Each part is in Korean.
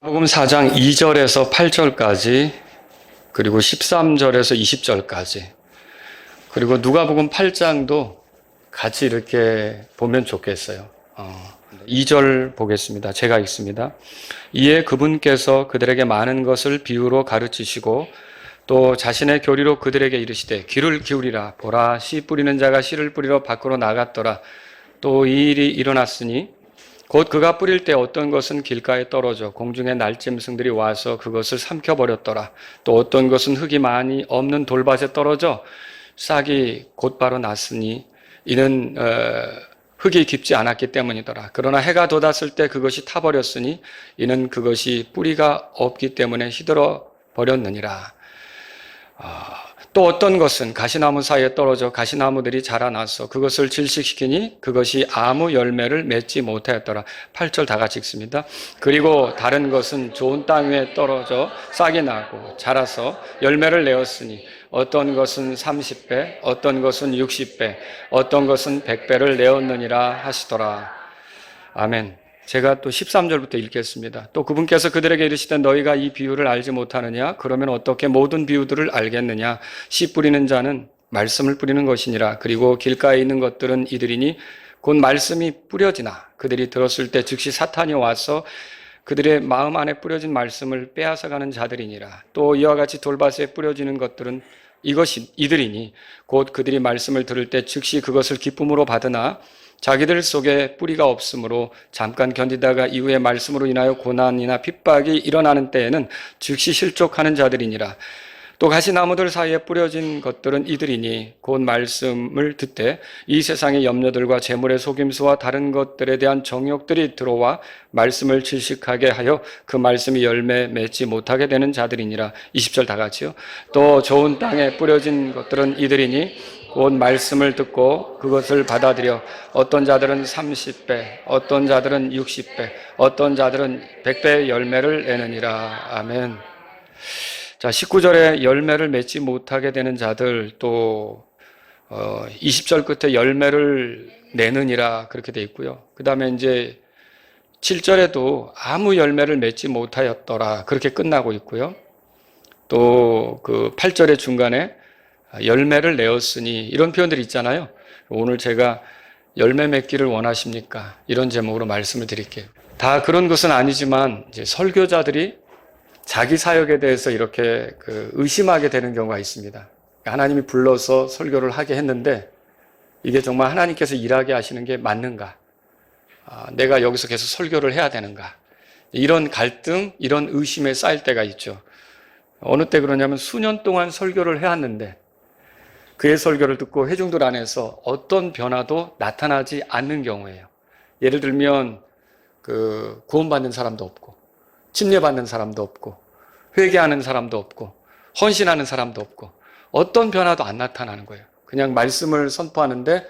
복음 4장 2절에서 8절까지 그리고 13절에서 20절까지 그리고 누가복음 8장도 같이 이렇게 보면 좋겠어요. 2절 보겠습니다. 제가 읽습니다. 이에 그분께서 그들에게 많은 것을 비유로 가르치시고 또 자신의 교리로 그들에게 이르시되 귀를 기울이라. 보라, 씨 뿌리는 자가 씨를 뿌리러 밖으로 나갔더라. 또 이 일이 일어났으니 곧 그가 뿌릴 때 어떤 것은 길가에 떨어져 공중의 날짐승들이 와서 그것을 삼켜버렸더라. 또 어떤 것은 흙이 많이 없는 돌밭에 떨어져 싹이 곧바로 났으니 이는 흙이 깊지 않았기 때문이더라. 그러나 해가 돋았을 때 그것이 타버렸으니 이는 그것이 뿌리가 없기 때문에 시들어 버렸느니라. 또 어떤 것은 가시나무 사이에 떨어져 가시나무들이 자라나서 그것을 질식시키니 그것이 아무 열매를 맺지 못하였더라. 8절 다 같이 읽습니다. 그리고 다른 것은 좋은 땅 위에 떨어져 싹이 나고 자라서 열매를 내었으니 어떤 것은 30배, 어떤 것은 60배, 어떤 것은 100배를 내었느니라 하시더라. 아멘. 제가 또 13절부터 읽겠습니다. 또 그분께서 그들에게 이르시되 너희가 이 비유를 알지 못하느냐? 그러면 어떻게 모든 비유들을 알겠느냐? 씨 뿌리는 자는 말씀을 뿌리는 것이니라. 그리고 길가에 있는 것들은 이들이니 곧 말씀이 뿌려지나 그들이 들었을 때 즉시 사탄이 와서 그들의 마음 안에 뿌려진 말씀을 빼앗아가는 자들이니라. 또 이와 같이 돌밭에 뿌려지는 것들은 이것이 이들이니 곧 그들이 말씀을 들을 때 즉시 그것을 기쁨으로 받으나 자기들 속에 뿌리가 없으므로 잠깐 견디다가 이후에 말씀으로 인하여 고난이나 핍박이 일어나는 때에는 즉시 실족하는 자들이니라. 또 가시나무들 사이에 뿌려진 것들은 이들이니 곧 말씀을 듣되 이 세상의 염려들과 재물의 속임수와 다른 것들에 대한 정욕들이 들어와 말씀을 질식하게 하여 그 말씀이 열매 맺지 못하게 되는 자들이니라. 20절 다 같이요. 또 좋은 땅에 뿌려진 것들은 이들이니 곧 말씀을 듣고 그것을 받아들여 어떤 자들은 30배, 어떤 자들은 60배, 어떤 자들은 100배의 열매를 내느니라. 아멘. 자, 19절에 열매를 맺지 못하게 되는 자들, 또 20절 끝에 열매를 내느니라 그렇게 돼 있고요. 그 다음에 이제 7절에도 아무 열매를 맺지 못하였더라 그렇게 끝나고 있고요. 또 그 8절의 중간에 열매를 내었으니 이런 표현들이 있잖아요. 오늘 제가 열매 맺기를 원하십니까? 이런 제목으로 말씀을 드릴게요. 다 그런 것은 아니지만 이제 설교자들이 자기 사역에 대해서 이렇게 의심하게 되는 경우가 있습니다. 하나님이 불러서 설교를 하게 했는데 이게 정말 하나님께서 일하게 하시는 게 맞는가? 내가 여기서 계속 설교를 해야 되는가? 이런 갈등, 이런 의심에 쌓일 때가 있죠. 어느 때 그러냐면 수년 동안 설교를 해왔는데 그의 설교를 듣고 회중들 안에서 어떤 변화도 나타나지 않는 경우예요. 예를 들면 구원받는 사람도 없고 침례받는 사람도 없고 회개하는 사람도 없고 헌신하는 사람도 없고 어떤 변화도 안 나타나는 거예요. 그냥 말씀을 선포하는데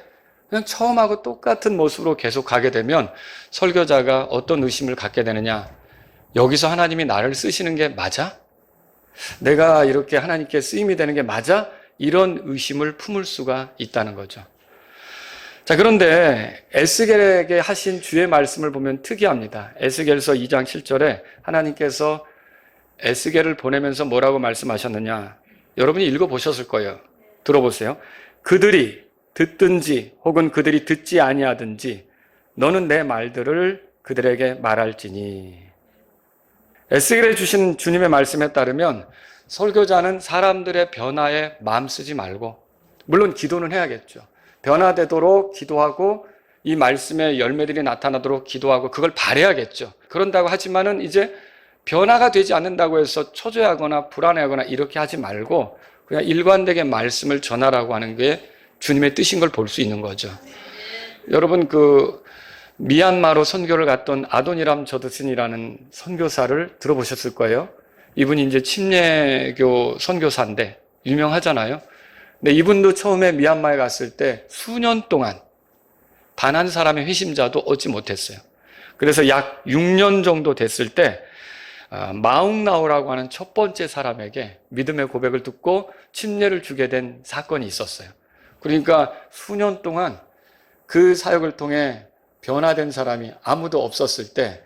그냥 처음하고 똑같은 모습으로 계속 가게 되면 설교자가 어떤 의심을 갖게 되느냐. 여기서 하나님이 나를 쓰시는 게 맞아? 내가 이렇게 하나님께 쓰임이 되는 게 맞아? 이런 의심을 품을 수가 있다는 거죠. 자, 그런데 에스겔에게 하신 주의 말씀을 보면 특이합니다. 에스겔서 2장 7절에 하나님께서 에스겔을 보내면서 뭐라고 말씀하셨느냐. 여러분이 읽어보셨을 거예요. 들어보세요. 그들이 듣든지 혹은 그들이 듣지 아니하든지 너는 내 말들을 그들에게 말할지니. 에스겔에 주신 주님의 말씀에 따르면 설교자는 사람들의 변화에 마음 쓰지 말고, 물론 기도는 해야겠죠. 변화되도록 기도하고 이 말씀의 열매들이 나타나도록 기도하고 그걸 바라야겠죠. 그런다고 하지만은 이제 변화가 되지 않는다고 해서 초조해하거나 불안해하거나 이렇게 하지 말고 그냥 일관되게 말씀을 전하라고 하는 게 주님의 뜻인 걸 볼 수 있는 거죠. 여러분 미얀마로 선교를 갔던 아도니람 저드슨이라는 선교사를 들어보셨을 거예요. 이분이 이제 침례교 선교사인데 유명하잖아요. 근데 이분도 처음에 미얀마에 갔을 때 수년 동안 단 한 사람의 회심자도 얻지 못했어요. 그래서 약 6년 정도 됐을 때 마웅나오라고 하는 첫 번째 사람에게 믿음의 고백을 듣고 침례를 주게 된 사건이 있었어요. 그러니까 수년 동안 그 사역을 통해 변화된 사람이 아무도 없었을 때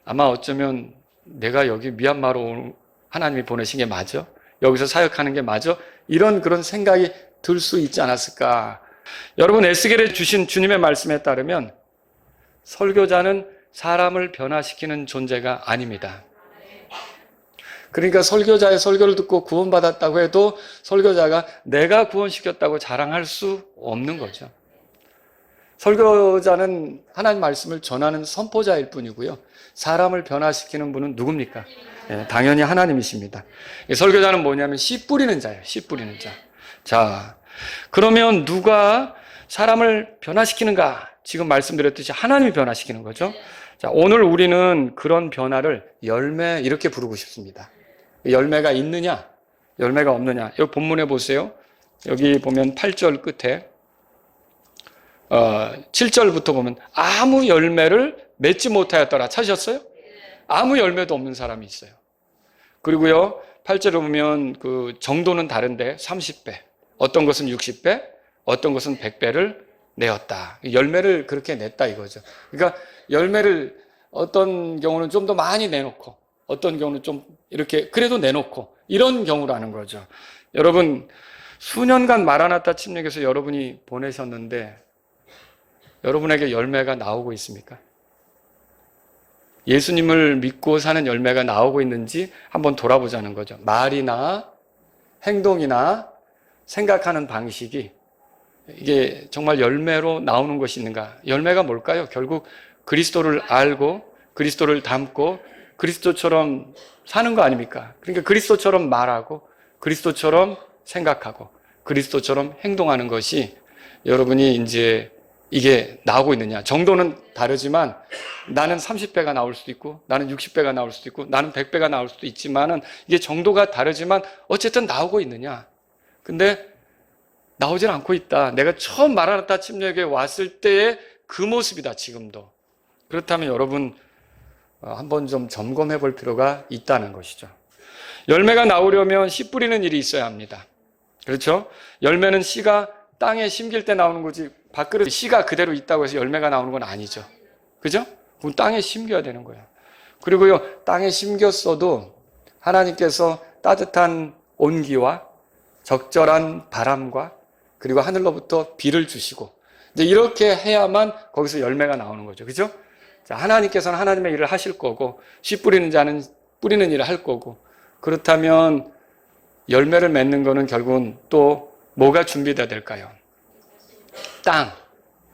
아마 어쩌면 내가 여기 미얀마로 하나님이 보내신 게 맞아? 여기서 사역하는 게 맞아? 이런 그런 생각이 들 수 있지 않았을까? 여러분, 에스겔에 주신 주님의 말씀에 따르면 설교자는 사람을 변화시키는 존재가 아닙니다. 그러니까 설교자의 설교를 듣고 구원받았다고 해도 설교자가 내가 구원시켰다고 자랑할 수 없는 거죠. 설교자는 하나님 말씀을 전하는 선포자일 뿐이고요. 사람을 변화시키는 분은 누굽니까? 당연히 하나님이십니다. 설교자는 뭐냐면 씨 뿌리는 자예요. 씨 뿌리는 자. 자, 그러면 누가 사람을 변화시키는가? 지금 말씀드렸듯이 하나님이 변화시키는 거죠. 자, 오늘 우리는 그런 변화를 열매 이렇게 부르고 싶습니다. 열매가 있느냐? 열매가 없느냐? 여기 본문에 보세요. 여기 보면 8절 끝에 7절부터 보면 아무 열매를 맺지 못하였더라. 찾으셨어요? 아무 열매도 없는 사람이 있어요. 그리고요, 8절에 보면 그 정도는 다른데 30배, 어떤 것은 60배, 어떤 것은 100배를 내었다. 열매를 그렇게 냈다 이거죠. 그러니까 열매를 어떤 경우는 좀 더 많이 내놓고 어떤 경우는 좀 이렇게 그래도 내놓고 이런 경우라는 거죠. 여러분, 수년간 마라나타 침례교에서 여러분이 보내셨는데 여러분에게 열매가 나오고 있습니까? 예수님을 믿고 사는 열매가 나오고 있는지 한번 돌아보자는 거죠. 말이나 행동이나 생각하는 방식이 이게 정말 열매로 나오는 것이 있는가? 열매가 뭘까요? 결국 그리스도를 알고 그리스도를 닮고 그리스도처럼 사는 거 아닙니까? 그러니까 그리스도처럼 말하고 그리스도처럼 생각하고 그리스도처럼 행동하는 것이 여러분이 이제 이게 나오고 있느냐. 정도는 다르지만 나는 30배가 나올 수도 있고 나는 60배가 나올 수도 있고 나는 100배가 나올 수도 있지만은 이게 정도가 다르지만 어쨌든 나오고 있느냐. 근데 나오질 않고 있다. 내가 처음 마라나타 침례교에 왔을 때의 그 모습이다, 지금도. 그렇다면 여러분 한번 좀 점검해 볼 필요가 있다는 것이죠. 열매가 나오려면 씨 뿌리는 일이 있어야 합니다. 그렇죠? 열매는 씨가 땅에 심길 때 나오는 거지 밥그릇 씨가 그대로 있다고 해서 열매가 나오는 건 아니죠. 그죠? 그건 땅에 심겨야 되는 거예요. 그리고요, 땅에 심겼어도 하나님께서 따뜻한 온기와 적절한 바람과 그리고 하늘로부터 비를 주시고 이제 이렇게 해야만 거기서 열매가 나오는 거죠. 그죠? 자, 하나님께서는 하나님의 일을 하실 거고 씨 뿌리는 자는 뿌리는 일을 할 거고 그렇다면 열매를 맺는 거는 결국은 또 뭐가 준비돼야 될까요? 땅.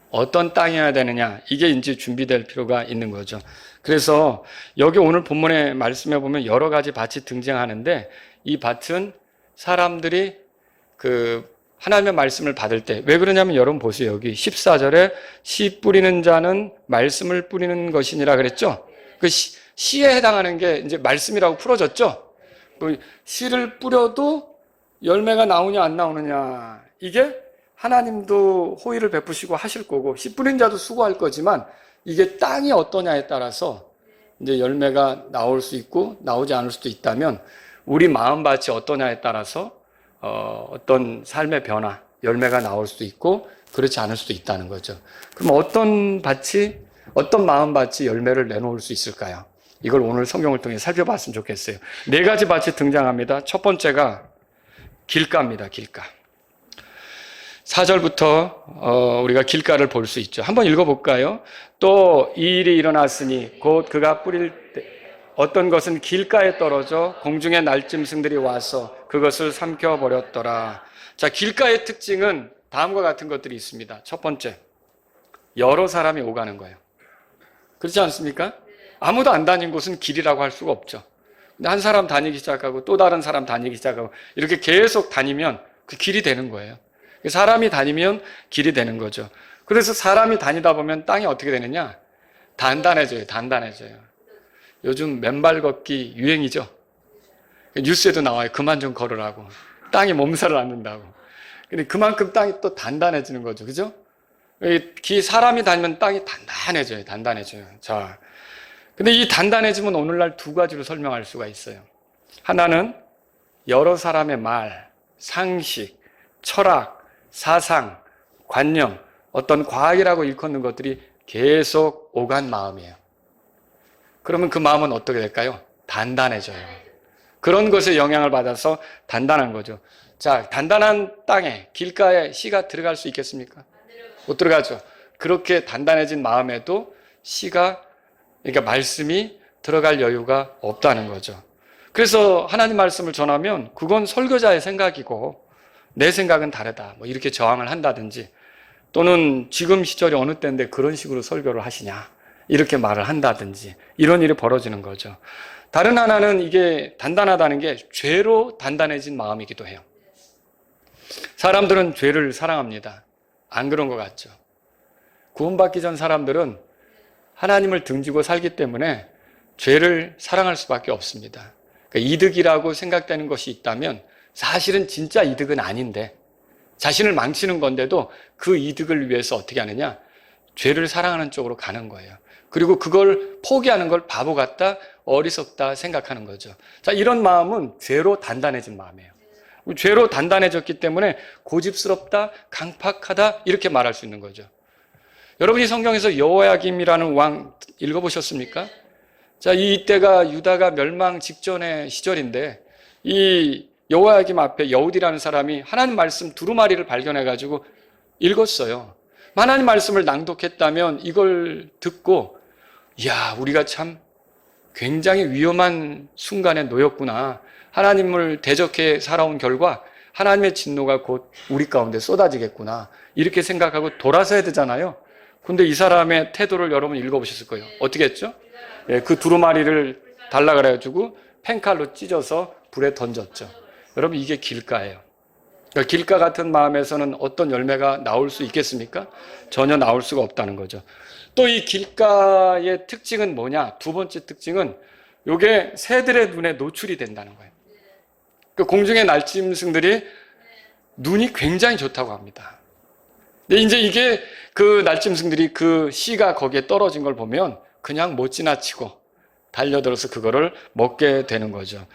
어떤 땅이어야 되느냐? 이게 이제 준비될 필요가 있는 거죠. 그래서 여기 오늘 본문의 말씀에 보면 여러 가지 밭이 등장하는데 이 밭은 사람들이 그 하나님의 말씀을 받을 때 왜 그러냐면 여러분 보세요. 여기 14절에 씨 뿌리는 자는 말씀을 뿌리는 것이니라 그랬죠? 그 씨에 해당하는 게 이제 말씀이라고 풀어졌죠? 그 씨를 뿌려도 열매가 나오냐 안 나오느냐 이게 하나님도 호의를 베푸시고 하실 거고 씨 뿌린 자도 수고할 거지만 이게 땅이 어떠냐에 따라서 이제 열매가 나올 수 있고 나오지 않을 수도 있다면 우리 마음밭이 어떠냐에 따라서 어떤 삶의 변화, 열매가 나올 수도 있고 그렇지 않을 수도 있다는 거죠. 그럼 어떤 밭이, 어떤 마음밭이 열매를 내놓을 수 있을까요? 이걸 오늘 성경을 통해 살펴봤으면 좋겠어요. 4가지 밭이 등장합니다. 첫 길가입니다. 길가. 4절부터 우리가 길가를 볼 수 있죠. 한번 읽어볼까요? 또 이 일이 일어났으니 곧 그가 뿌릴 때 어떤 것은 길가에 떨어져 공중의 날짐승들이 와서 그것을 삼켜버렸더라. 자, 길가의 특징은 다음과 같은 것들이 있습니다. 첫 번째, 여러 사람이 오가는 거예요. 그렇지 않습니까? 아무도 안 다닌 곳은 길이라고 할 수가 없죠. 근데 한 사람 다니기 시작하고 또 다른 사람 다니기 시작하고 이렇게 계속 다니면 그 길이 되는 거예요. 사람이 다니면 길이 되는 거죠. 그래서 사람이 다니다 보면 땅이 어떻게 되느냐? 단단해져요. 단단해져요. 요즘 맨발 걷기 유행이죠. 뉴스에도 나와요. 그만 좀 걸으라고. 땅이 몸살을 앓는다고. 근데 그만큼 땅이 또 단단해지는 거죠. 그죠? 사람이 다니면 땅이 단단해져요. 단단해져요. 자, 근데 이 단단해짐은 오늘날 2가지로 설명할 수가 있어요. 하나는 여러 사람의 말, 상식, 철학, 사상, 관념, 어떤 과학이라고 일컫는 것들이 계속 오간 마음이에요. 그러면 그 마음은 어떻게 될까요? 단단해져요. 그런 것에 영향을 받아서 단단한 거죠. 자, 단단한 땅에, 길가에 씨가 들어갈 수 있겠습니까? 못 들어가죠. 그렇게 단단해진 마음에도 씨가, 그러니까 말씀이 들어갈 여유가 없다는 거죠. 그래서 하나님 말씀을 전하면 그건 설교자의 생각이고 내 생각은 다르다. 뭐 이렇게 저항을 한다든지, 또는 지금 시절이 어느 때인데 그런 식으로 설교를 하시냐, 이렇게 말을 한다든지, 이런 일이 벌어지는 거죠. 다른 하나는 이게 단단하다는 게 죄로 단단해진 마음이기도 해요. 사람들은 죄를 사랑합니다. 안 그런 것 같죠? 구원받기 전 사람들은 하나님을 등지고 살기 때문에 죄를 사랑할 수밖에 없습니다. 그러니까 이득이라고 생각되는 것이 있다면 사실은 진짜 이득은 아닌데 자신을 망치는 건데도 그 이득을 위해서 어떻게 하느냐? 죄를 사랑하는 쪽으로 가는 거예요. 그리고 그걸 포기하는 걸 바보 같다, 어리석다 생각하는 거죠. 자, 이런 마음은 죄로 단단해진 마음이에요. 죄로 단단해졌기 때문에 고집스럽다, 강팍하다 이렇게 말할 수 있는 거죠. 여러분이 성경에서 여호야김이라는 왕 읽어보셨습니까? 자, 이때가 유다가 멸망 직전의 시절인데 이 여호야김 앞에 여우디라는 사람이 하나님 말씀 두루마리를 발견해가지고 읽었어요. 하나님 말씀을 낭독했다면 이걸 듣고, 이야, 우리가 참 굉장히 위험한 순간에 놓였구나. 하나님을 대적해 살아온 결과 하나님의 진노가 곧 우리 가운데 쏟아지겠구나. 이렇게 생각하고 돌아서야 되잖아요. 근데 이 사람의 태도를 여러분 읽어보셨을 거예요. 어떻게 했죠? 예, 그 두루마리를 달라 그래가지고 펜칼로 찢어서 불에 던졌죠. 여러분, 이게 길가예요. 그러니까 길가 같은 마음에서는 어떤 열매가 나올 수 있겠습니까? 전혀 나올 수가 없다는 거죠. 또 이 길가의 특징은 뭐냐? 두 번째 특징은 이게 새들의 눈에 노출이 된다는 거예요. 그 공중의 날짐승들이 눈이 굉장히 좋다고 합니다. 근데 이제 이게 그 날짐승들이 그 씨가 거기에 떨어진 걸 보면 그냥 못 지나치고 달려들어서 그거를 먹게 되는 거죠.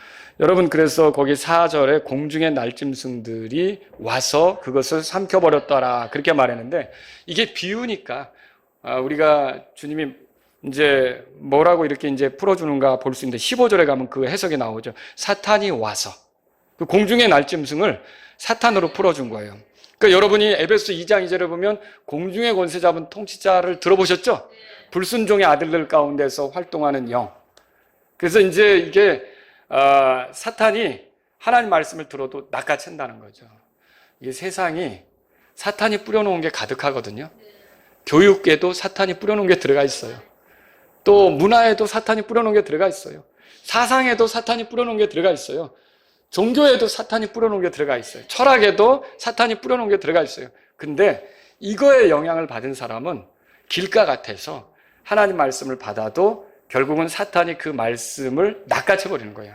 여러분, 그래서 거기 4절에 공중의 날짐승들이 와서 그것을 삼켜버렸더라 그렇게 말했는데, 이게 비유니까 우리가 주님이 이제 뭐라고 이렇게 이제 풀어주는가 볼 수 있는데 15절에 가면 그 해석이 나오죠. 사탄이 와서 그 공중의 날짐승을 사탄으로 풀어준 거예요. 그러니까 여러분이 에베소 2장 2절에 보면 공중의 권세 잡은 통치자를 들어보셨죠? 불순종의 아들들 가운데서 활동하는 영. 그래서 이제 이게 사탄이 하나님 말씀을 들어도 낚아챈다는 거죠. 이게 세상이 사탄이 뿌려놓은 게 가득하거든요. 교육계도 사탄이 뿌려놓은 게 들어가 있어요. 또 문화에도 사탄이 뿌려놓은 게 들어가 있어요. 사상에도 사탄이 뿌려놓은 게 들어가 있어요. 종교에도 사탄이 뿌려놓은 게 들어가 있어요. 철학에도 사탄이 뿌려놓은 게 들어가 있어요. 근데 이거에 영향을 받은 사람은 길가 같아서 하나님 말씀을 받아도 결국은 사탄이 그 말씀을 낚아채버리는 거예요.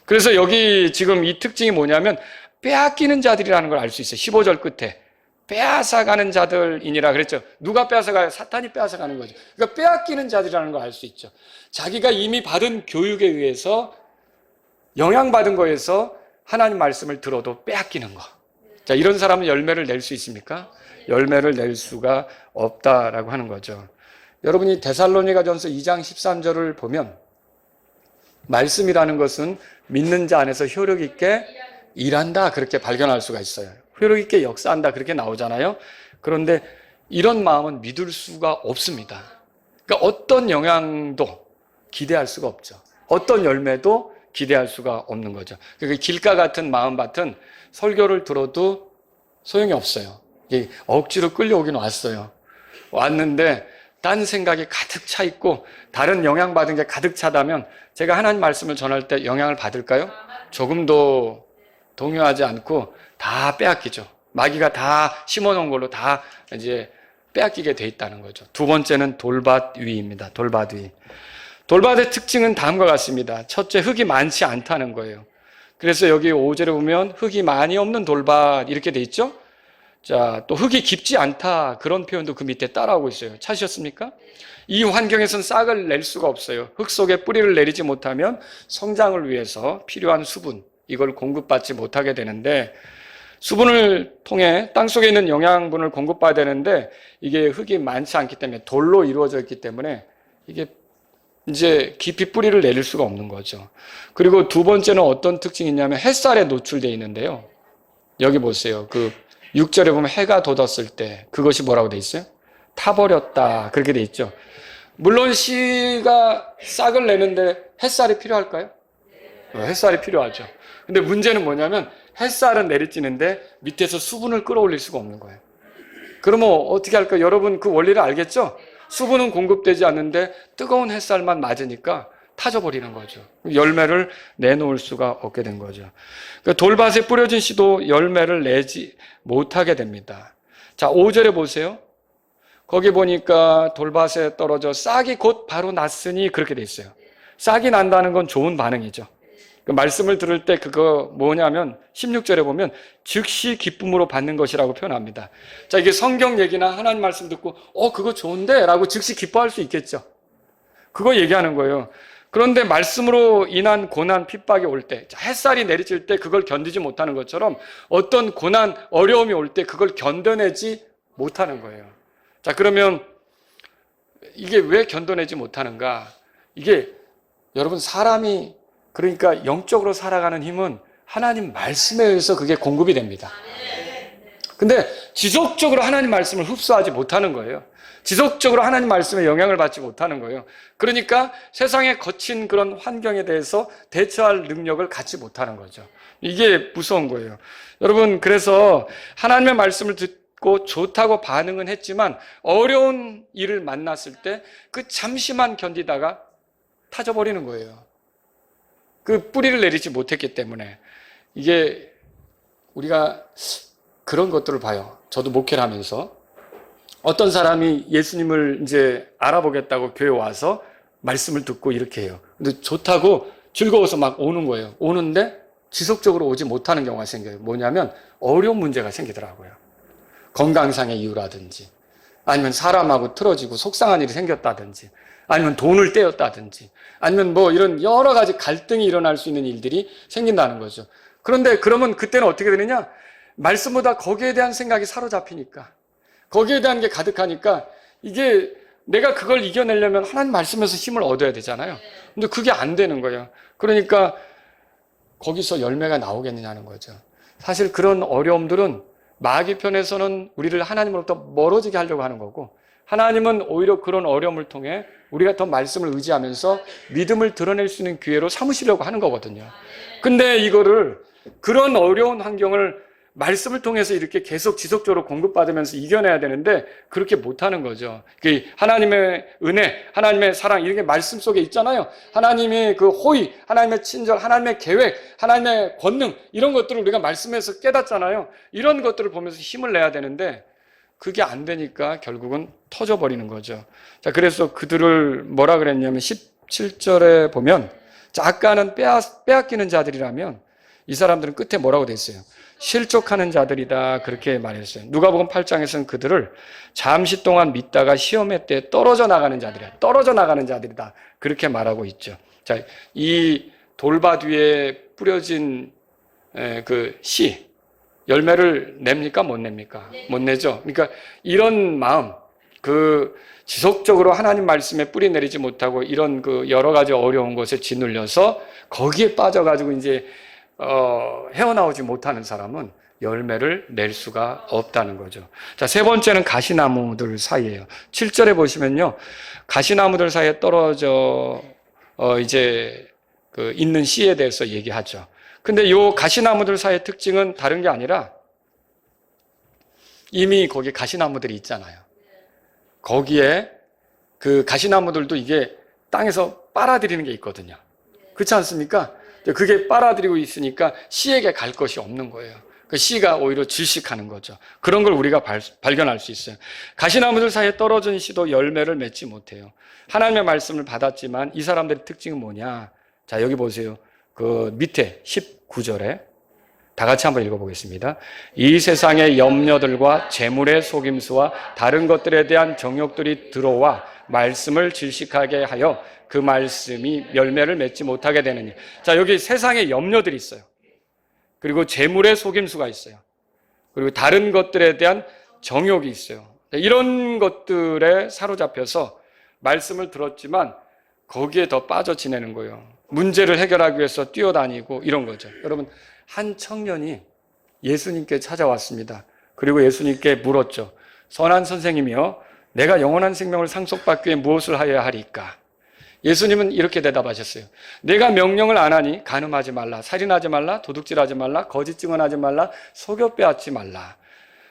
그래서 여기 지금 이 특징이 뭐냐면 빼앗기는 자들이라는 걸 알 수 있어요. 15절 끝에 빼앗아가는 자들이니라 그랬죠. 누가 빼앗아가요? 사탄이 빼앗아가는 거죠. 그러니까 빼앗기는 자들이라는 걸 알 수 있죠. 자기가 이미 받은 교육에 의해서 영향받은 거에서 하나님 말씀을 들어도 빼앗기는 거. 자, 이런 사람은 열매를 낼 수 있습니까? 열매를 낼 수가 없다라고 하는 거죠. 여러분이 데살로니가전서 2장 13절을 보면 말씀이라는 것은 믿는 자 안에서 효력 있게 일한다 그렇게 발견할 수가 있어요. 효력 있게 역사한다 그렇게 나오잖아요. 그런데 이런 마음은 믿을 수가 없습니다. 그러니까 어떤 영향도 기대할 수가 없죠. 어떤 열매도 기대할 수가 없는 거죠. 그러니까 길가 같은 마음밭은 설교를 들어도 소용이 없어요. 억지로 끌려오긴 왔어요. 왔는데 딴 생각이 가득 차 있고 다른 영향받은 게 가득 차다면 제가 하나님 말씀을 전할 때 영향을 받을까요? 조금도 동요하지 않고 다 빼앗기죠. 마귀가 다 심어놓은 걸로 다 이제 빼앗기게 돼 있다는 거죠. 두 번째는 돌밭 위입니다. 돌밭 위. 돌밭의 특징은 다음과 같습니다. 첫째, 흙이 많지 않다는 거예요. 그래서 여기 5절에 보면 흙이 많이 없는 돌밭 이렇게 돼 있죠. 자, 또 흙이 깊지 않다 그런 표현도 그 밑에 따라오고 있어요. 찾으셨습니까? 이 환경에선 싹을 낼 수가 없어요. 흙 속에 뿌리를 내리지 못하면 성장을 위해서 필요한 수분, 이걸 공급받지 못하게 되는데, 수분을 통해 땅속에 있는 영양분을 공급받아야 되는데 이게 흙이 많지 않기 때문에 돌로 이루어져 있기 때문에 이게 이제 깊이 뿌리를 내릴 수가 없는 거죠. 그리고 두 번째는 어떤 특징이 있냐면 햇살에 노출되어 있는데요. 여기 보세요. 그 6절에 보면 해가 돋았을 때 그것이 뭐라고 돼 있어요? 타버렸다. 그렇게 돼 있죠. 물론 씨가 싹을 내는데 햇살이 필요할까요? 햇살이 필요하죠. 근데 문제는 뭐냐면 햇살은 내리쬐는데 밑에서 수분을 끌어올릴 수가 없는 거예요. 그러면 어떻게 할까요? 여러분 그 원리를 알겠죠? 수분은 공급되지 않는데 뜨거운 햇살만 맞으니까 타져버리는 거죠. 열매를 내놓을 수가 없게 된 거죠. 그러니까 돌밭에 뿌려진 씨도 열매를 내지 못하게 됩니다. 자, 5절에 보세요. 거기 보니까 돌밭에 떨어져 싹이 곧 바로 났으니 그렇게 돼 있어요. 싹이 난다는 건 좋은 반응이죠. 그 말씀을 들을 때 그거 뭐냐면 16절에 보면 즉시 기쁨으로 받는 것이라고 표현합니다. 자, 이게 성경 얘기나 하나님 말씀 듣고 그거 좋은데 라고 즉시 기뻐할 수 있겠죠. 그거 얘기하는 거예요. 그런데 말씀으로 인한 고난, 핍박이 올 때, 햇살이 내리칠 때 그걸 견디지 못하는 것처럼 어떤 고난, 어려움이 올 때 그걸 견뎌내지 못하는 거예요. 자, 그러면 이게 왜 견뎌내지 못하는가? 이게 여러분 사람이 그러니까 영적으로 살아가는 힘은 하나님 말씀에 의해서 그게 공급이 됩니다. 근데 지속적으로 하나님 말씀을 흡수하지 못하는 거예요. 지속적으로 하나님 말씀에 영향을 받지 못하는 거예요. 그러니까 세상의 거친 그런 환경에 대해서 대처할 능력을 갖지 못하는 거죠. 이게 무서운 거예요. 여러분, 그래서 하나님의 말씀을 듣고 좋다고 반응은 했지만 어려운 일을 만났을 때 그 잠시만 견디다가 타져버리는 거예요. 그 뿌리를 내리지 못했기 때문에. 이게 우리가 그런 것들을 봐요. 저도 목회를 하면서 어떤 사람이 예수님을 이제 알아보겠다고 교회 와서 말씀을 듣고 이렇게 해요. 근데 좋다고 즐거워서 막 오는 거예요. 오는데 지속적으로 오지 못하는 경우가 생겨요. 뭐냐면 어려운 문제가 생기더라고요. 건강상의 이유라든지 아니면 사람하고 틀어지고 속상한 일이 생겼다든지 아니면 돈을 떼었다든지 아니면 뭐 이런 여러 가지 갈등이 일어날 수 있는 일들이 생긴다는 거죠. 그런데 그러면 그때는 어떻게 되느냐? 말씀보다 거기에 대한 생각이 사로잡히니까 거기에 대한 게 가득하니까 이게 내가 그걸 이겨내려면 하나님 말씀에서 힘을 얻어야 되잖아요. 근데 그게 안 되는 거예요. 그러니까 거기서 열매가 나오겠느냐는 거죠. 사실 그런 어려움들은 마귀 편에서는 우리를 하나님으로부터 멀어지게 하려고 하는 거고 하나님은 오히려 그런 어려움을 통해 우리가 더 말씀을 의지하면서 믿음을 드러낼 수 있는 기회로 삼으시려고 하는 거거든요. 근데 이거를 그런 어려운 환경을 말씀을 통해서 이렇게 계속 지속적으로 공급받으면서 이겨내야 되는데 그렇게 못하는 거죠. 하나님의 은혜, 하나님의 사랑 이런 게 말씀 속에 있잖아요. 하나님의 그 호의, 하나님의 친절, 하나님의 계획, 하나님의 권능 이런 것들을 우리가 말씀에서 깨닫잖아요. 이런 것들을 보면서 힘을 내야 되는데 그게 안 되니까 결국은 터져버리는 거죠. 자, 그래서 그들을 뭐라 그랬냐면 17절에 보면 자, 아까는 빼앗기는 자들이라면 이 사람들은 끝에 뭐라고 돼 있어요? 실족하는 자들이다 그렇게 말했어요. 누가복음 8장에서는 그들을 잠시 동안 믿다가 시험의 때 떨어져 나가는 자들이야. 떨어져 나가는 자들이다 그렇게 말하고 있죠. 자, 이 돌밭 위에 뿌려진 그 씨 열매를 냅니까? 못 냅니까? 못 내죠. 그러니까 이런 마음, 그 지속적으로 하나님 말씀에 뿌리 내리지 못하고 이런 그 여러 가지 어려운 것에 짓눌려서 거기에 빠져가지고 이제 헤어나오지 못하는 사람은 열매를 낼 수가 없다는 거죠. 자, 세 번째는 가시나무들 사이예요. 7절에 보시면요, 가시나무들 사이에 떨어져 이제 그 있는 씨에 대해서 얘기하죠. 근데 요 가시나무들 사이의 특징은 다른 게 아니라 이미 거기 가시나무들이 있잖아요. 거기에 그 가시나무들도 이게 땅에서 빨아들이는 게 있거든요. 그렇지 않습니까? 그게 빨아들이고 있으니까 씨에게 갈 것이 없는 거예요. 그 씨가 오히려 질식하는 거죠. 그런 걸 우리가 발견할 수 있어요. 가시나무들 사이에 떨어진 씨도 열매를 맺지 못해요. 하나님의 말씀을 받았지만 이 사람들의 특징은 뭐냐? 자, 여기 보세요. 그 밑에 19절에 다 같이 한번 읽어보겠습니다. 이 세상의 염려들과 재물의 속임수와 다른 것들에 대한 정욕들이 들어와 말씀을 질식하게 하여 그 말씀이 열매를 맺지 못하게 되느니. 자, 여기 세상의 염려들이 있어요. 그리고 재물의 속임수가 있어요. 그리고 다른 것들에 대한 정욕이 있어요. 이런 것들에 사로잡혀서 말씀을 들었지만 거기에 더 빠져 지내는 거예요. 문제를 해결하기 위해서 뛰어다니고 이런 거죠. 여러분, 한 청년이 예수님께 찾아왔습니다. 그리고 예수님께 물었죠. 선한 선생님이여, 내가 영원한 생명을 상속받기 위해 무엇을 하여야 하리까? 예수님은 이렇게 대답하셨어요. 내가 명령을 안 하니 간음하지 말라, 살인하지 말라, 도둑질하지 말라, 거짓 증언하지 말라, 속여 빼앗지 말라.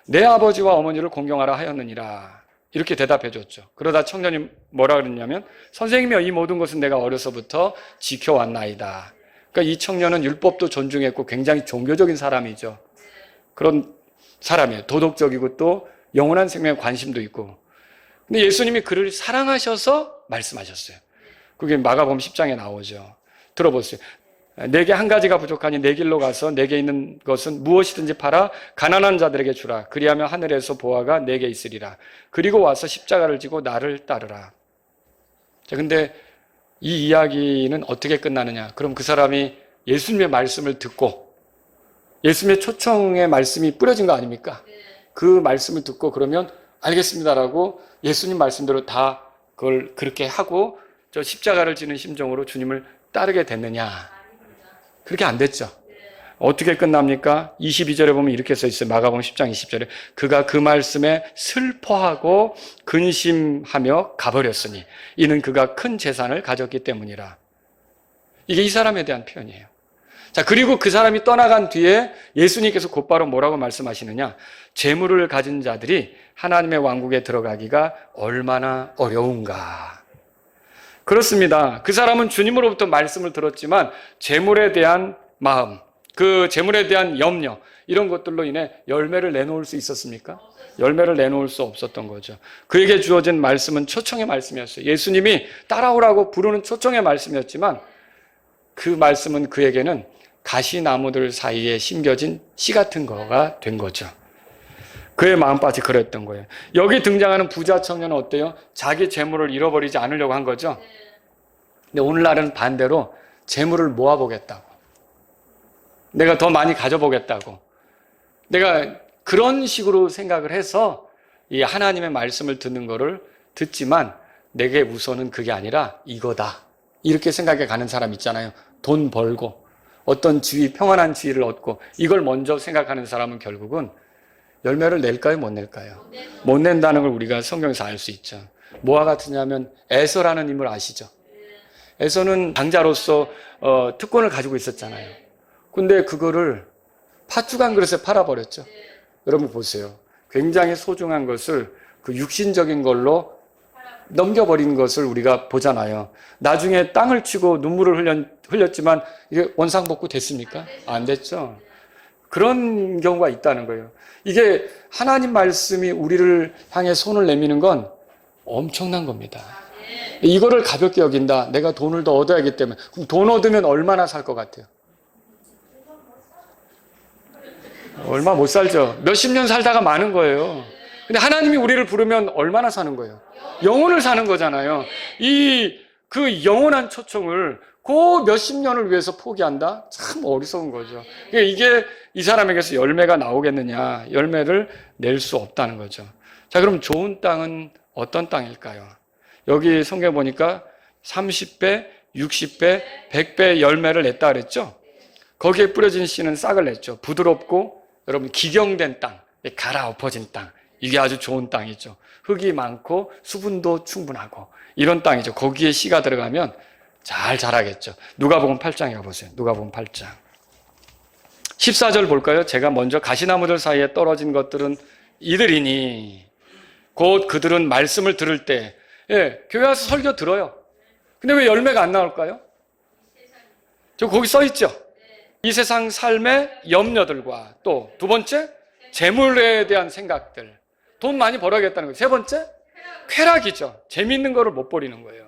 내 아버지와 어머니를 공경하라 하였느니라. 이렇게 대답해 줬죠. 그러다 청년이 뭐라 그랬냐면, 선생님이여, 이 모든 것은 내가 어려서부터 지켜왔나이다. 그러니까 이 청년은 율법도 존중했고 굉장히 종교적인 사람이죠. 그런 사람이에요. 도덕적이고 또 영원한 생명에 관심도 있고. 근데 예수님이 그를 사랑하셔서 말씀하셨어요. 그게 마가복음 10장에 나오죠. 들어보세요. 내게 한 가지가 부족하니 내 길로 가서 내게 있는 것은 무엇이든지 팔아 가난한 자들에게 주라. 그리하면 하늘에서 보화가 내게 있으리라. 그리고 와서 십자가를 지고 나를 따르라. 자, 근데 이 이야기는 어떻게 끝나느냐? 그럼 그 사람이 예수님의 말씀을 듣고 예수님의 초청의 말씀이 뿌려진 거 아닙니까? 그 말씀을 듣고 그러면 알겠습니다라고 예수님 말씀대로 다 그걸 그렇게 하고 저 십자가를 지는 심정으로 주님을 따르게 됐느냐? 그렇게 안 됐죠. 어떻게 끝납니까? 22절에 보면 이렇게 써 있어요. 마가복음 10장 20절에 그가 그 말씀에 슬퍼하고 근심하며 가버렸으니 이는 그가 큰 재산을 가졌기 때문이라. 이게 이 사람에 대한 표현이에요. 자, 그리고 그 사람이 떠나간 뒤에 예수님께서 곧바로 뭐라고 말씀하시느냐? 재물을 가진 자들이 하나님의 왕국에 들어가기가 얼마나 어려운가. 그렇습니다. 그 사람은 주님으로부터 말씀을 들었지만 재물에 대한 마음, 그 재물에 대한 염려, 이런 것들로 인해 열매를 내놓을 수 있었습니까? 열매를 내놓을 수 없었던 거죠. 그에게 주어진 말씀은 초청의 말씀이었어요. 예수님이 따라오라고 부르는 초청의 말씀이었지만 그 말씀은 그에게는 가시나무들 사이에 심겨진 씨 같은 거가 된 거죠. 그의 마음밭이 그랬던 거예요. 여기 등장하는 부자 청년은 어때요? 자기 재물을 잃어버리지 않으려고 한 거죠. 근데 오늘날은 반대로 재물을 모아보겠다고, 내가 더 많이 가져보겠다고, 내가 그런 식으로 생각을 해서 이 하나님의 말씀을 듣는 거를 듣지만 내게 우선은 그게 아니라 이거다, 이렇게 생각해 가는 사람 있잖아요. 돈 벌고 어떤 지위, 평안한 지위를 얻고 이걸 먼저 생각하는 사람은 결국은 열매를 낼까요? 못 낼까요? 못 낸다는 걸 우리가 성경에서 알 수 있죠. 뭐와 같으냐면 에서라는 인물 아시죠? 에서는 장자로서 특권을 가지고 있었잖아요. 근데 그거를 팥죽 한 그릇에 팔아버렸죠. 여러분 보세요. 굉장히 소중한 것을 그 육신적인 걸로 넘겨버린 것을 우리가 보잖아요. 나중에 땅을 치고 눈물을 흘렸지만 이게 원상복구 됐습니까? 안 됐죠. 그런 경우가 있다는 거예요. 이게 하나님 말씀이 우리를 향해 손을 내미는 건 엄청난 겁니다. 이거를 가볍게 여긴다. 내가 돈을 더 얻어야기 때문에. 그럼 돈 얻으면 얼마나 살 것 같아요? 얼마 못 살죠. 몇십 년 살다가 마는 거예요. 근데 하나님이 우리를 부르면 얼마나 사는 거예요? 영혼을 사는 거잖아요. 그 영원한 초청을 그 몇십 년을 위해서 포기한다? 참 어리석은 거죠. 이게 이 사람에게서 열매가 나오겠느냐? 열매를 낼 수 없다는 거죠. 자, 그럼 좋은 땅은 어떤 땅일까요? 여기 성경 보니까 30배, 60배, 100배 열매를 냈다 그랬죠? 거기에 뿌려진 씨는 싹을 냈죠. 부드럽고 여러분 기경된 땅, 갈아엎어진 땅, 이게 아주 좋은 땅이죠. 흙이 많고 수분도 충분하고 이런 땅이죠. 거기에 씨가 들어가면 잘 자라겠죠. 누가복음 8장에 가보세요. 누가복음 8장 14절 볼까요? 제가 먼저 가시나무들 사이에 떨어진 것들은 이들이니 곧 그들은 말씀을 들을 때 교회 와서 설교 들어요. 근데 왜 열매가 안 나올까요? 저 거기 써 있죠. 이 세상 삶의 염려들과 또 두 번째 재물에 대한 생각들, 돈 많이 벌어야겠다는 거예요. 세 번째 쾌락이죠. 재미있는 거를 못 버리는 거예요.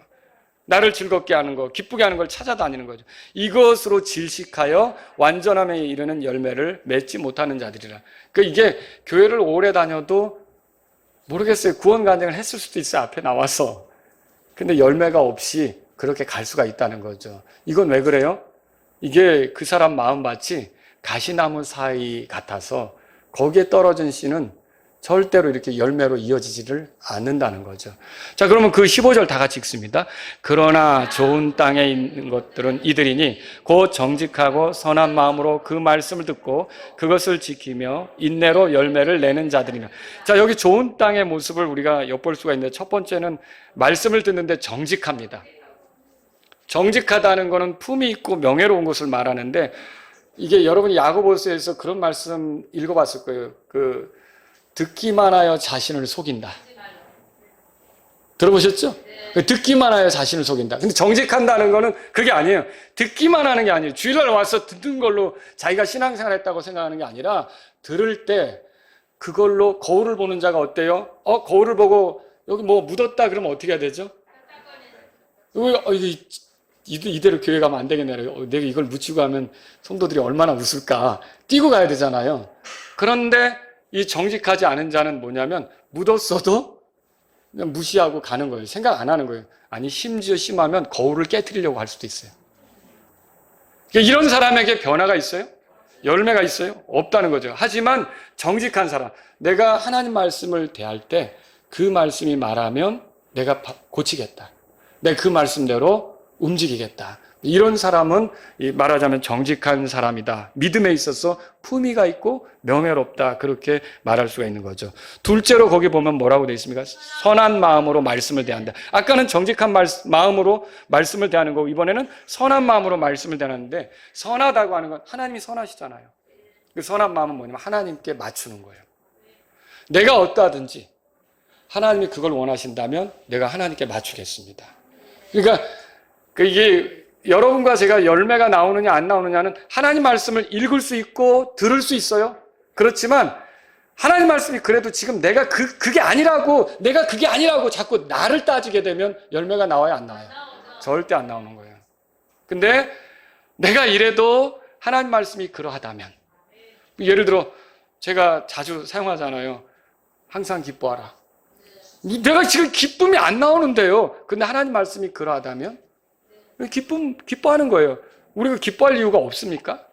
나를 즐겁게 하는 거, 기쁘게 하는 걸 찾아다니는 거죠. 이것으로 질식하여 완전함에 이르는 열매를 맺지 못하는 자들이라. 그러니까 이게 교회를 오래 다녀도 모르겠어요. 구원 간증을 했을 수도 있어요. 앞에 나와서. 근데 열매가 없이 그렇게 갈 수가 있다는 거죠. 이건 왜 그래요? 이게 그 사람 마음밭이 가시나무 사이 같아서 거기에 떨어진 씨는 절대로 이렇게 열매로 이어지지를 않는다는 거죠. 자, 그러면 그 15절 다 같이 읽습니다. 그러나 좋은 땅에 있는 것들은 이들이니 곧 정직하고 선한 마음으로 그 말씀을 듣고 그것을 지키며 인내로 열매를 내는 자들이나. 자, 여기 좋은 땅의 모습을 우리가 엿볼 수가 있는데, 첫 번째는 말씀을 듣는데 정직합니다. 정직하다는 것은 품이 있고 명예로운 것을 말하는데, 이게 여러분이 야고보서에서 그런 말씀 읽어봤을 거예요. 듣기만 하여 자신을 속인다. 들어보셨죠? 듣기만 하여 자신을 속인다. 근데 정직한다는 거는 그게 아니에요. 듣기만 하는 게 아니에요. 주일날 와서 듣는 걸로 자기가 신앙생활 했다고 생각하는 게 아니라, 들을 때 그걸로 거울을 보는 자가 어때요? 거울을 보고 여기 뭐 묻었다 그러면 어떻게 해야 되죠? 이대로 교회 가면 안 되겠네. 내가 이걸 묻히고 가면 성도들이 얼마나 웃을까. 뛰고 가야 되잖아요. 그런데 이 정직하지 않은 자는 뭐냐면, 묻었어도 그냥 무시하고 가는 거예요. 생각 안 하는 거예요. 아니, 심지어 심하면 거울을 깨트리려고 할 수도 있어요. 그러니까 이런 사람에게 변화가 있어요? 열매가 있어요? 없다는 거죠. 하지만 정직한 사람, 내가 하나님 말씀을 대할 때 그 말씀이 말하면 내가 고치겠다. 내가 그 말씀대로 움직이겠다. 이런 사람은 말하자면 정직한 사람이다. 믿음에 있어서 품위가 있고 명예롭다. 그렇게 말할 수가 있는 거죠. 둘째로 거기 보면 뭐라고 되어 있습니까? 선한 마음으로 말씀을 대한다. 아까는 정직한 마음으로 말씀을 대하는 거고, 이번에는 선한 마음으로 말씀을 대하는데, 선하다고 하는 건 하나님이 선하시잖아요. 그 선한 마음은 뭐냐면 하나님께 맞추는 거예요. 내가 어떠하든지 하나님이 그걸 원하신다면 내가 하나님께 맞추겠습니다. 그러니까 이게 여러분과 제가 열매가 나오느냐 안 나오느냐는 하나님 말씀을 읽을 수 있고 들을 수 있어요. 그렇지만 하나님 말씀이 그래도 지금 내가 그게 아니라고, 내가 그게 아니라고 자꾸 나를 따지게 되면 열매가 나와요, 안 나와요? 절대 안 나오는 거예요. 근데 내가 이래도 하나님 말씀이 그러하다면, 예를 들어 제가 자주 사용하잖아요. 항상 기뻐하라. 내가 지금 기쁨이 안 나오는데요. 근데 하나님 말씀이 그러하다면 기뻐하는 거예요. 우리가 기뻐할 이유가 없습니까?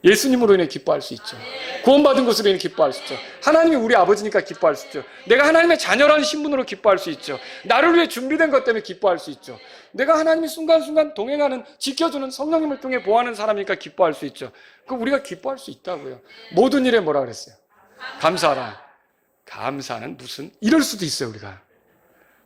예수님으로 인해 기뻐할 수 있죠. 구원받은 것으로 인해 기뻐할 수 있죠. 하나님이 우리 아버지니까 기뻐할 수 있죠. 내가 하나님의 자녀라는 신분으로 기뻐할 수 있죠. 나를 위해 준비된 것 때문에 기뻐할 수 있죠. 내가 하나님이 순간순간 동행하는, 지켜주는 성령님을 통해 보호하는 사람이니까 기뻐할 수 있죠. 그 우리가 기뻐할 수 있다고요. 모든 일에 뭐라 그랬어요? 감사하라. 감사는 무슨, 이럴 수도 있어요, 우리가.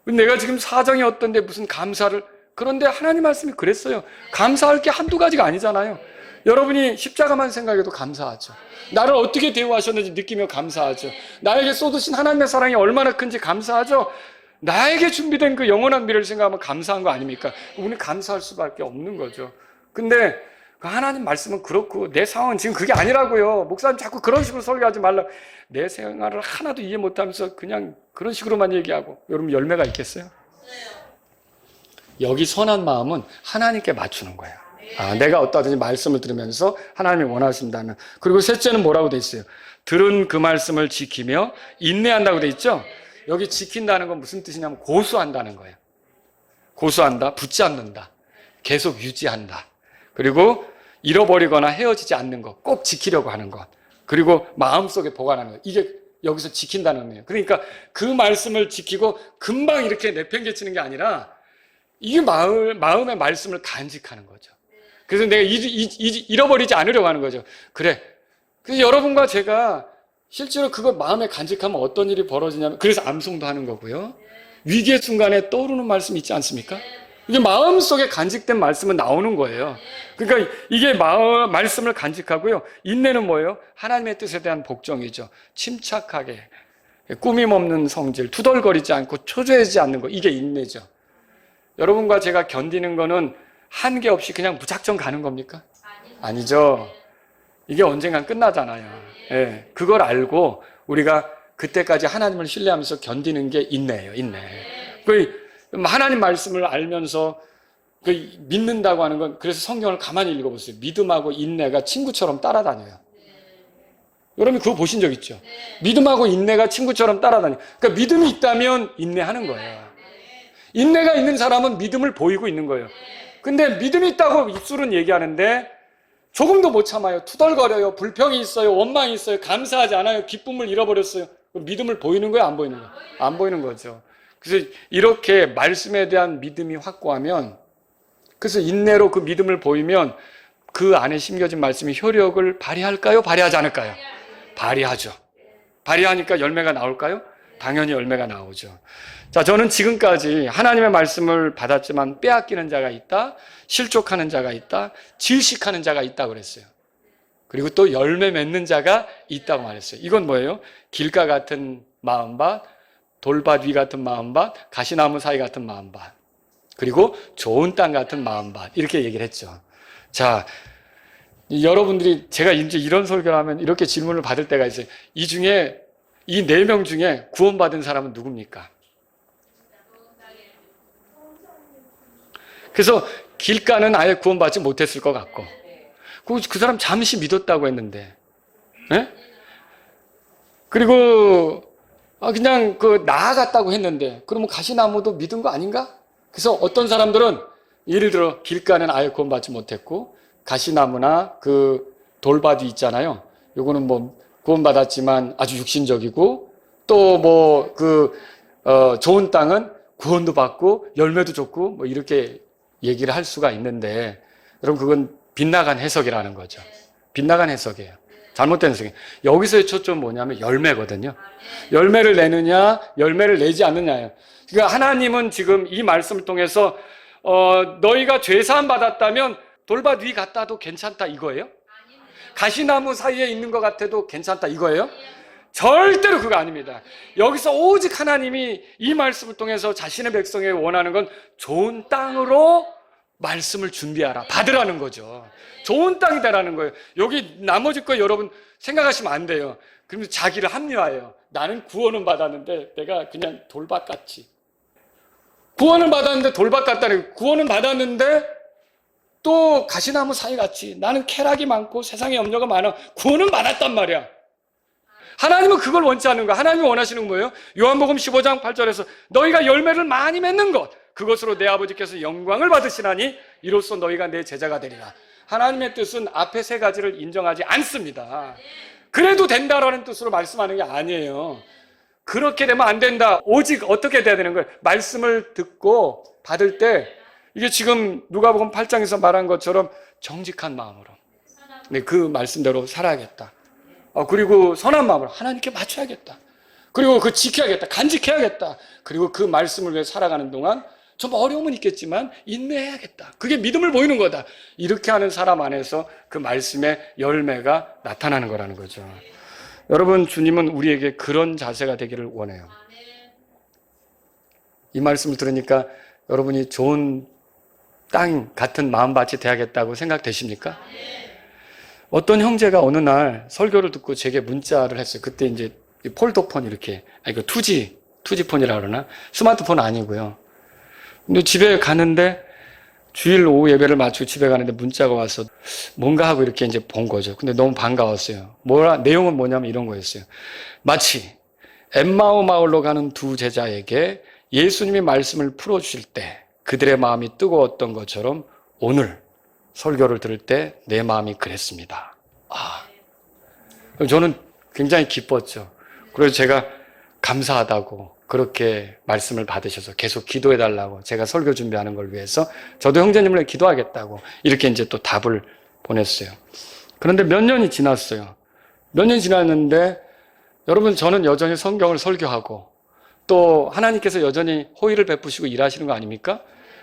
내가 지금 사정이 어떤데 무슨 감사를, 그런데 하나님 말씀이 그랬어요. 감사할 게 한두 가지가 아니잖아요. 여러분이 십자가만 생각해도 감사하죠. 나를 어떻게 대우하셨는지 느끼며 감사하죠. 나에게 쏟으신 하나님의 사랑이 얼마나 큰지 감사하죠. 나에게 준비된 그 영원한 미래를 생각하면 감사한 거 아닙니까? 우리는 감사할 수밖에 없는 거죠. 근데 그 하나님 말씀은 그렇고 내 상황은 지금 그게 아니라고요. 목사님 자꾸 그런 식으로 설교하지 말라. 내 생활을 하나도 이해 못하면서 그냥 그런 식으로만 얘기하고, 여러분 열매가 있겠어요? 여기 선한 마음은 하나님께 맞추는 거예요. 내가 어떠하든지 말씀을 들으면서 하나님이 원하신다는. 그리고 셋째는 뭐라고 돼 있어요? 들은 그 말씀을 지키며 인내한다고 돼 있죠? 여기 지킨다는 건 무슨 뜻이냐면 고수한다는 거예요. 고수한다, 붙잡는다, 계속 유지한다. 그리고 잃어버리거나 헤어지지 않는 것, 꼭 지키려고 하는 것. 그리고 마음속에 보관하는 것. 이게 여기서 지킨다는 의미예요. 그러니까 그 말씀을 지키고 금방 이렇게 내팽개치는 게 아니라 이게 마음의 말씀을 간직하는 거죠. 그래서 내가 잃어버리지 않으려고 하는 거죠. 그래. 그래서 여러분과 제가 실제로 그걸 마음에 간직하면 어떤 일이 벌어지냐면, 그래서 암송도 하는 거고요. 위기의 순간에 떠오르는 말씀이 있지 않습니까? 이게 마음속에 간직된 말씀은 나오는 거예요. 그러니까 이게 말씀을 간직하고요. 인내는 뭐예요? 하나님의 뜻에 대한 복종이죠. 침착하게, 꾸밈 없는 성질, 투덜거리지 않고 초조해지지 않는 거, 이게 인내죠. 여러분과 제가 견디는 거는 한계 없이 그냥 무작정 가는 겁니까? 아니죠. 이게 언젠간 끝나잖아요. 예, 그걸 알고 우리가 그때까지 하나님을 신뢰하면서 견디는 게 인내예요. 인내. 하나님 말씀을 알면서 믿는다고 하는 건, 그래서 성경을 가만히 읽어보세요. 믿음하고 인내가 친구처럼 따라다녀요. 여러분 그거 보신 적 있죠? 믿음하고 인내가 친구처럼 따라다녀요. 그러니까 믿음이 있다면 인내하는 거예요. 인내가 있는 사람은 믿음을 보이고 있는 거예요. 근데 믿음이 있다고 입술은 얘기하는데 조금도 못 참아요. 투덜거려요. 불평이 있어요. 원망이 있어요. 감사하지 않아요. 기쁨을 잃어버렸어요. 믿음을 보이는 거야, 안 보이는 거야? 안 보이는 거죠. 그래서 이렇게 말씀에 대한 믿음이 확고하면, 그래서 인내로 그 믿음을 보이면 그 안에 심겨진 말씀이 효력을 발휘할까요? 발휘하지 않을까요? 발휘하죠. 발휘하니까 열매가 나올까요? 당연히 열매가 나오죠. 자, 저는 지금까지 하나님의 말씀을 받았지만 빼앗기는 자가 있다, 실족하는 자가 있다, 질식하는 자가 있다고 그랬어요. 그리고 또 열매 맺는 자가 있다고 말했어요. 이건 뭐예요? 길가 같은 마음밭, 돌밭 위 같은 마음밭, 가시나무 사이 같은 마음밭, 그리고 좋은 땅 같은 마음밭, 이렇게 얘기를 했죠. 자, 여러분들이 제가 이제 이런 설교를 하면 이렇게 질문을 받을 때가 있어요. 이 중에 이 4명 중에 구원받은 사람은 누굽니까? 그래서 길가는 아예 구원받지 못했을 것 같고, 그 사람 잠시 믿었다고 했는데, 네? 그리고 그냥 나아갔다고 했는데, 그러면 가시나무도 믿은 거 아닌가? 그래서 어떤 사람들은 예를 들어 길가는 아예 구원받지 못했고, 가시나무나 그 돌밭이 있잖아요. 요거는 뭐 구원받았지만 아주 육신적이고, 또 뭐 좋은 땅은 구원도 받고 열매도 좋고 뭐 이렇게 얘기를 할 수가 있는데, 여러분 그건 빗나간 해석이라는 거죠. 빗나간 해석이에요. 잘못된 해석이에요. 여기서의 초점은 뭐냐면 열매거든요. 열매를 내느냐, 열매를 내지 않느냐예요. 그러니까 하나님은 지금 이 말씀을 통해서 너희가 죄사함 받았다면 돌밭 위 갔다도 괜찮다 이거예요? 가시나무 사이에 있는 것 같아도 괜찮다 이거예요? 절대로 그거 아닙니다. 여기서 오직 하나님이 이 말씀을 통해서 자신의 백성에게 원하는 건 좋은 땅으로 말씀을 준비하라, 받으라는 거죠. 좋은 땅이 되라는 거예요. 여기 나머지 거 여러분 생각하시면 안 돼요. 그러면 자기를 합리화해요. 나는 구원은 받았는데 내가 그냥 돌밭같이, 구원은 받았는데 돌밭 같다는, 구원은 받았는데 또 가시나무 사이같이 나는 쾌락이 많고 세상에 염려가 많아. 구원은 받았단 말이야. 하나님은 그걸 원치 않는 거야. 하나님이 원하시는 건 뭐예요? 요한복음 15장 8절에서 너희가 열매를 많이 맺는 것, 그것으로 내 아버지께서 영광을 받으시나니 이로써 너희가 내 제자가 되리라. 하나님의 뜻은 앞에 3가지를 인정하지 않습니다. 그래도 된다라는 뜻으로 말씀하는 게 아니에요. 그렇게 되면 안 된다. 오직 어떻게 돼야 되는 거예요? 말씀을 듣고 받을 때, 이게 지금 누가복음 8장에서 말한 것처럼 정직한 마음으로, 네, 그 말씀대로 살아야겠다. 그리고 선한 마음으로 하나님께 맞춰야겠다. 그리고 지켜야겠다. 간직해야겠다. 그리고 그 말씀을 위해 살아가는 동안 좀 어려움은 있겠지만 인내해야겠다. 그게 믿음을 보이는 거다. 이렇게 하는 사람 안에서 그 말씀의 열매가 나타나는 거라는 거죠. 여러분, 주님은 우리에게 그런 자세가 되기를 원해요. 이 말씀을 들으니까 여러분이 좋은 땅 같은 마음밭이 돼야겠다고 생각되십니까? 어떤 형제가 어느 날 설교를 듣고 제게 문자를 했어요. 그때 이제 폴더폰 이렇게, 투지폰이라 그러나? 스마트폰 아니고요. 근데 집에 가는데, 주일 오후 예배를 마치고 집에 가는데 문자가 와서 뭔가 하고 이렇게 이제 본 거죠. 근데 너무 반가웠어요. 내용은 뭐냐면 이런 거였어요. 마치 엠마오 마을로 가는 2 제자에게 예수님이 말씀을 풀어주실 때 그들의 마음이 뜨거웠던 것처럼 오늘 설교를 들을 때 내 마음이 그랬습니다. 저는 굉장히 기뻤죠. 그래서 제가 감사하다고, 그렇게 말씀을 받으셔서 계속 기도해달라고, 제가 설교 준비하는 걸 위해서 저도 형제님을 기도하겠다고 이렇게 이제 또 답을 보냈어요. 그런데 몇 년이 지났어요. 몇 년이 지났는데 여러분, 저는 여전히 성경을 설교하고 또 하나님께서 여전히 호의를 베푸시고 일하시는 거 아닙니까?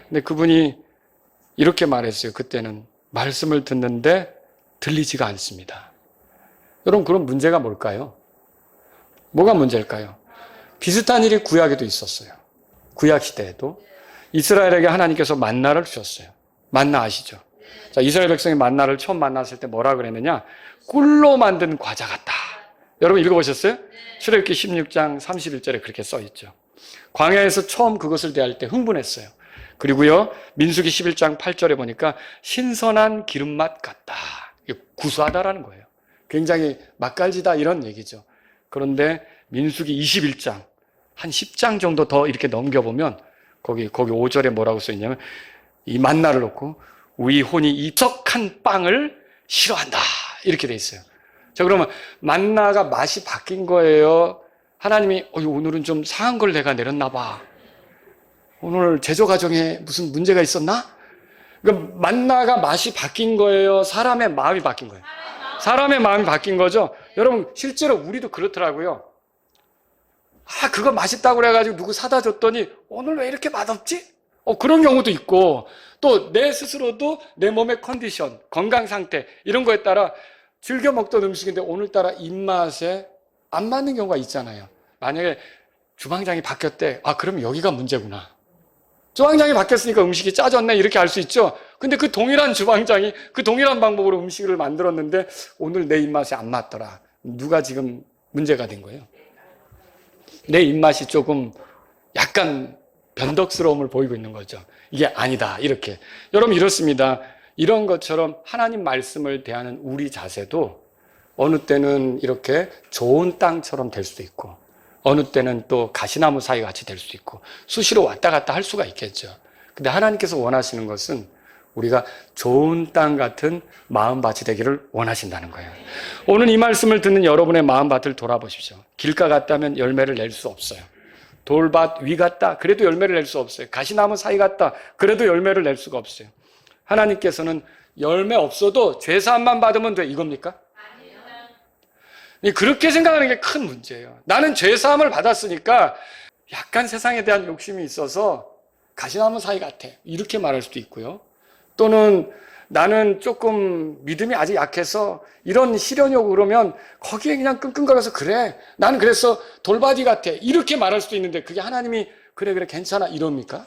근데 그분이 이렇게 말했어요. 그때는 말씀을 듣는데 들리지가 않습니다. 여러분, 그럼 문제가 뭘까요? 뭐가 문제일까요? 비슷한 일이 구약에도 있었어요. 구약 시대에도 이스라엘에게 하나님께서 만나를 주셨어요. 만나 아시죠? 자, 이스라엘 백성이 만나를 처음 만났을 때 뭐라 그랬느냐? 꿀로 만든 과자 같다. 여러분 읽어보셨어요? 출애굽기 16장 31절에 그렇게 써있죠. 광야에서 처음 그것을 대할 때 흥분했어요. 그리고요, 민수기 11장 8절에 보니까 신선한 기름맛 같다. 구수하다라는 거예요. 굉장히 맛깔지다 이런 얘기죠. 그런데 민수기 21장 한 10장 정도 더 이렇게 넘겨보면 거기 5절에 뭐라고 써있냐면 이 만나를 놓고 우리 혼이 입석한 빵을 싫어한다 이렇게 돼 있어요. 자, 그러면 만나가 맛이 바뀐 거예요? 하나님이 오늘은 좀 상한 걸 내가 내렸나 봐. 오늘 제조 과정에 무슨 문제가 있었나? 그러니까 만나가 맛이 바뀐 거예요? 사람의 마음이 바뀐 거예요? 사람의 마음이 바뀐 거죠? 여러분 실제로 우리도 그렇더라고요. 그거 맛있다고 그래가지고 누구 사다 줬더니 오늘 왜 이렇게 맛없지? 그런 경우도 있고, 또 내 스스로도 내 몸의 컨디션, 건강 상태 이런 거에 따라 즐겨 먹던 음식인데 오늘따라 입맛에 안 맞는 경우가 있잖아요. 만약에 주방장이 바뀌었대. 그럼 여기가 문제구나. 주방장이 바뀌었으니까 음식이 짜졌네 이렇게 알 수 있죠. 근데 그 동일한 주방장이 그 동일한 방법으로 음식을 만들었는데 오늘 내 입맛에 안 맞더라. 누가 지금 문제가 된 거예요? 내 입맛이 조금 약간 변덕스러움을 보이고 있는 거죠. 이게 아니다 이렇게. 여러분 이렇습니다. 이런 것처럼 하나님 말씀을 대하는 우리 자세도 어느 때는 이렇게 좋은 땅처럼 될 수도 있고, 어느 때는 또 가시나무 사이 같이 될 수도 있고, 수시로 왔다 갔다 할 수가 있겠죠. 근데 하나님께서 원하시는 것은 우리가 좋은 땅 같은 마음밭이 되기를 원하신다는 거예요. 오늘 이 말씀을 듣는 여러분의 마음밭을 돌아보십시오. 길가 같다면 열매를 낼 수 없어요. 돌밭 위 같다 그래도 열매를 낼 수 없어요. 가시나무 사이 같다 그래도 열매를 낼 수가 없어요. 하나님께서는 열매 없어도 죄사함만 받으면 돼 이겁니까? 그렇게 생각하는 게 큰 문제예요. 나는 죄사함을 받았으니까 약간 세상에 대한 욕심이 있어서 가시나무 사이 같아 이렇게 말할 수도 있고요. 또는 나는 조금 믿음이 아직 약해서 이런 시련이 오고 그러면 거기에 그냥 끙끙거려서 그래 나는 그래서 돌바디 같아 이렇게 말할 수도 있는데, 그게 하나님이 그래 괜찮아 이럽니까?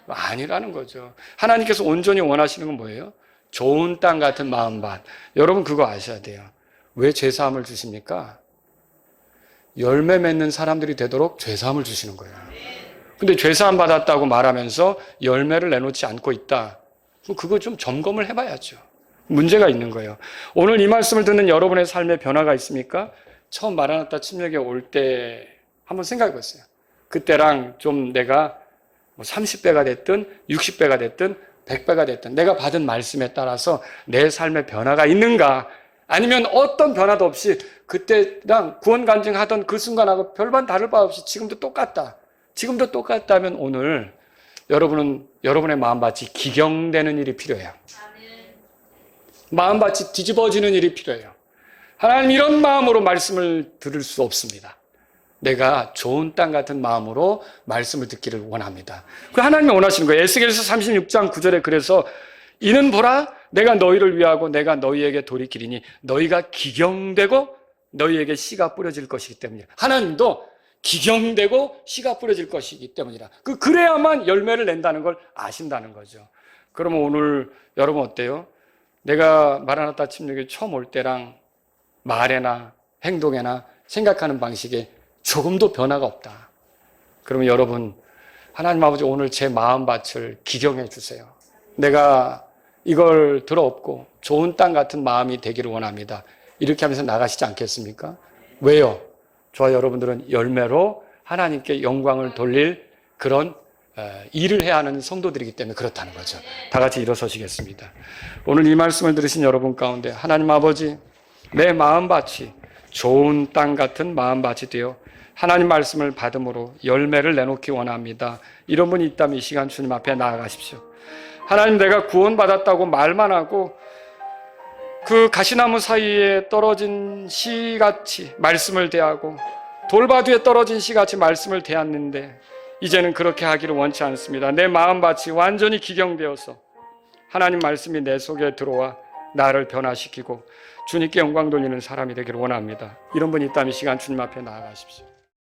아니라는 거죠. 하나님께서 온전히 원하시는 건 뭐예요? 좋은 땅 같은 마음밭. 여러분 그거 아셔야 돼요. 왜 죄사함을 주십니까? 열매 맺는 사람들이 되도록 죄사함을 주시는 거예요. 근데 죄사함 받았다고 말하면서 열매를 내놓지 않고 있다. 그거 좀 점검을 해봐야죠. 문제가 있는 거예요. 오늘 이 말씀을 듣는 여러분의 삶에 변화가 있습니까? 처음 마라나타 침략에 올 때 한번 생각해 보세요. 그때랑 좀 내가 30배가 됐든 60배가 됐든 100배가 됐든 내가 받은 말씀에 따라서 내 삶에 변화가 있는가? 아니면 어떤 변화도 없이 그때랑 구원 간증하던 그 순간하고 별반 다를 바 없이 지금도 똑같다. 지금도 똑같다면 오늘 여러분은 여러분의 마음밭이 기경되는 일이 필요해요. 마음밭이 뒤집어지는 일이 필요해요. 하나님 이런 마음으로 말씀을 들을 수 없습니다. 내가 좋은 땅 같은 마음으로 말씀을 듣기를 원합니다. 그 하나님이 원하시는 거예요. 에스겔서 36장 9절에 그래서 이는 보라 내가 너희를 위하고 내가 너희에게 돌이키리니 너희가 기경되고 너희에게 씨가 뿌려질 것이기 때문이라. 하나님도 기경되고 씨가 뿌려질 것이기 때문이라. 그래야만 열매를 낸다는 걸 아신다는 거죠. 그러면 오늘 여러분 어때요? 내가 마라나타 침략에 처음 올 때랑 말에나 행동에나 생각하는 방식에 조금도 변화가 없다. 그러면 여러분 하나님 아버지 오늘 제 마음밭을 기경해 주세요. 내가 이걸 들어엎고 좋은 땅 같은 마음이 되기를 원합니다. 이렇게 하면서 나가시지 않겠습니까? 왜요? 저와 여러분들은 열매로 하나님께 영광을 돌릴 그런 일을 해야 하는 성도들이기 때문에 그렇다는 거죠. 다 같이 일어서시겠습니다. 오늘 이 말씀을 들으신 여러분 가운데 하나님 아버지 내 마음밭이 좋은 땅 같은 마음밭이 되어 하나님 말씀을 받음으로 열매를 내놓기 원합니다. 이런 분이 있다면 이 시간 주님 앞에 나아가십시오. 하나님 내가 구원받았다고 말만 하고 그 가시나무 사이에 떨어진 씨같이 말씀을 대하고 돌밭 위에 떨어진 씨같이 말씀을 대했는데 이제는 그렇게 하기를 원치 않습니다. 내 마음밭이 완전히 기경되어서 하나님 말씀이 내 속에 들어와 나를 변화시키고 주님께 영광 돌리는 사람이 되기를 원합니다. 이런 분이 있다면 이 시간 주님 앞에 나아가십시오.